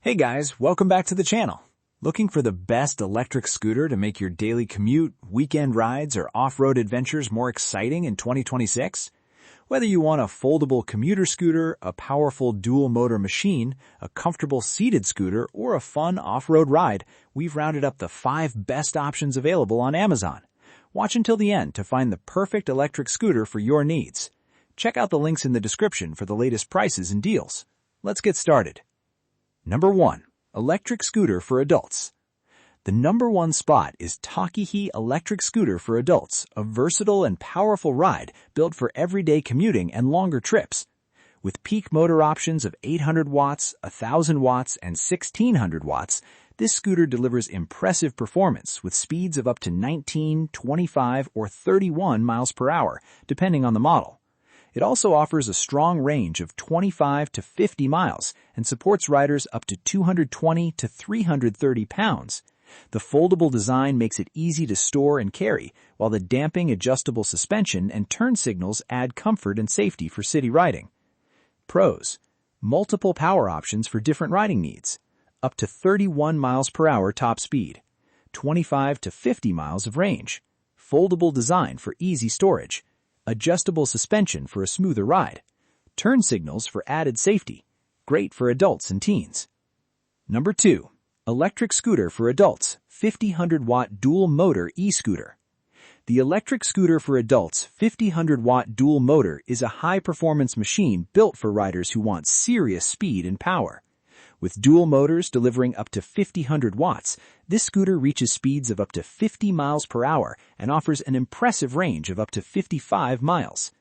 Hey guys, welcome back to the channel. Looking for the best electric scooter to make your daily commute, weekend rides, or off-road adventures more exciting in 2026? Whether you want a foldable commuter scooter, a powerful dual-motor machine, a comfortable seated scooter, or a fun off-road ride, we've rounded up the 5 best options available on Amazon. Watch until the end to find the perfect electric scooter for your needs. Check out the links in the description for the latest prices and deals. Let's get started. Number 1. Electric Scooter for Adults. The number 1 spot is Takihi Electric Scooter for Adults, a versatile and powerful ride built for everyday commuting and longer trips. With peak motor options of 800 watts, 1000 watts, and 1600 watts, this scooter delivers impressive performance with speeds of up to 19, 25, or 31 miles per hour, depending on the model. It also offers a strong range of 25 to 50 miles and supports riders up to 220 to 330 pounds. The foldable design makes it easy to store and carry, while the damping adjustable suspension and turn signals add comfort and safety for city riding. Pros: multiple power options for different riding needs, up to 31 miles per hour top speed, 25 to 50 miles of range, foldable design for easy storage, adjustable suspension for a smoother ride, turn signals for added safety, great for adults and teens. Number 2. Electric Scooter for Adults, 50-100-watt dual motor e-scooter. The electric scooter for adults 50-100-watt dual motor is a high-performance machine built for riders who want serious speed and power. With dual motors delivering up to 50-100 watts, this scooter reaches speeds of up to 50 miles per hour and offers an impressive range of up to 55 miles.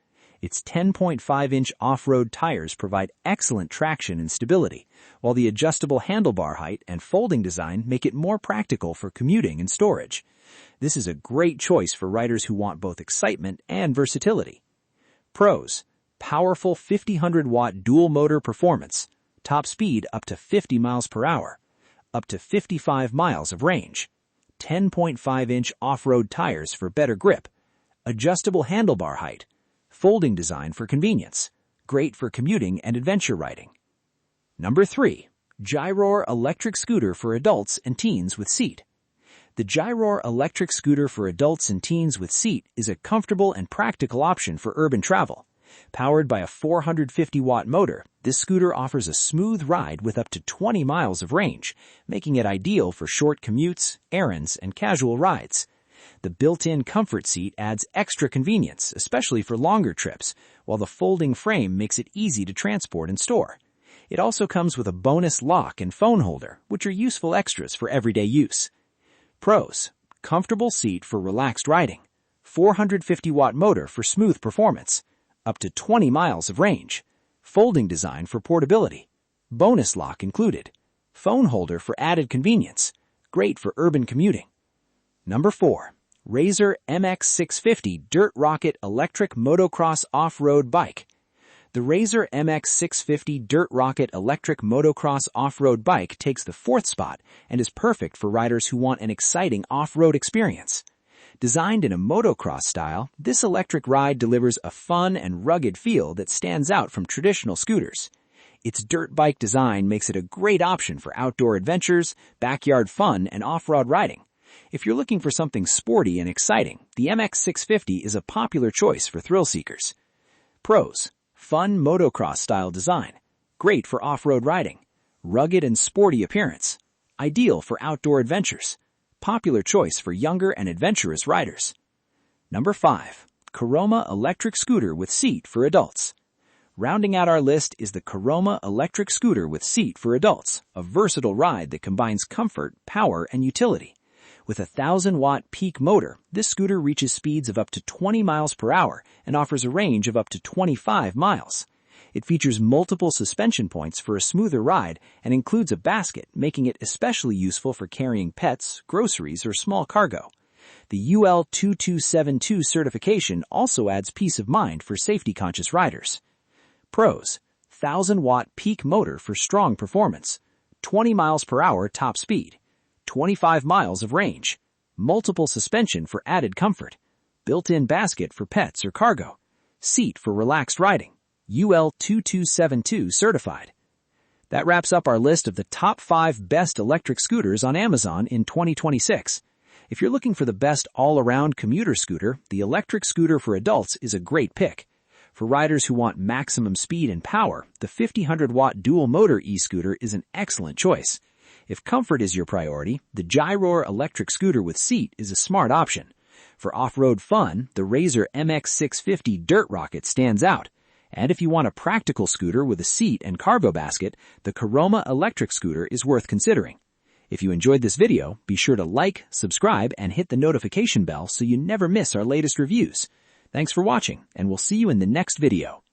Its 10.5-inch off-road tires provide excellent traction and stability, while the adjustable handlebar height and folding design make it more practical for commuting and storage. This is a great choice for riders who want both excitement and versatility. Pros: powerful 50-100-watt dual motor performance, top speed up to 50 miles per hour, up to 55 miles of range, 10.5-inch off-road tires for better grip, adjustable handlebar height, folding design for convenience, great for commuting and adventure riding. Number 3. Gyroor Electric Scooter for Adults and Teens with Seat. The Gyroor Electric Scooter for Adults and Teens with Seat is a comfortable and practical option for urban travel. Powered by a 450-watt motor, this scooter offers a smooth ride with up to 20 miles of range, making it ideal for short commutes, errands, and casual rides. The built-in comfort seat adds extra convenience, especially for longer trips, while the folding frame makes it easy to transport and store. It also comes with a bonus lock and phone holder, which are useful extras for everyday use. Pros: comfortable seat for relaxed riding, 450-watt motor for smooth performance, up to 20 miles of range, folding design for portability, bonus lock included, phone holder for added convenience, great for urban commuting. Number 4. Razor MX650 Dirt Rocket Electric Motocross Off-Road Bike. The Razor MX650 Dirt Rocket Electric Motocross Off-Road Bike takes the 4th spot and is perfect for riders who want an exciting off-road experience. Designed in a motocross style, this electric ride delivers a fun and rugged feel that stands out from traditional scooters. Its dirt bike design makes it a great option for outdoor adventures, backyard fun, and off-road riding. If you're looking for something sporty and exciting, the MX650 is a popular choice for thrill seekers. Pros: fun motocross-style design, great for off-road riding, rugged and sporty appearance, ideal for outdoor adventures, popular choice for younger and adventurous riders. Number 5. Caroma Electric Scooter with Seat for Adults. Rounding out our list is the Caroma Electric Scooter with Seat for Adults, a versatile ride that combines comfort, power, and utility. With a 1000-watt peak motor, this scooter reaches speeds of up to 20 miles per hour and offers a range of up to 25 miles. It features multiple suspension points for a smoother ride and includes a basket, making it especially useful for carrying pets, groceries, or small cargo. The UL 2272 certification also adds peace of mind for safety-conscious riders. Pros: 1000-watt peak motor for strong performance, 20 miles per hour top speed, 25 miles of range, multiple suspension for added comfort, built-in basket for pets or cargo, seat for relaxed riding, UL 2272 certified. That wraps up our list of the top 5 best electric scooters on Amazon in 2026. If you're looking for the best all-around commuter scooter, the electric scooter for adults is a great pick. For riders who want maximum speed and power, the 50-100-watt dual-motor e-scooter is an excellent choice. If comfort is your priority, the Gyroor electric scooter with seat is a smart option. For off-road fun, the Razor MX650 Dirt Rocket stands out. And if you want a practical scooter with a seat and cargo basket, the Caroma electric scooter is worth considering. If you enjoyed this video, be sure to like, subscribe, and hit the notification bell so you never miss our latest reviews. Thanks for watching, and we'll see you in the next video.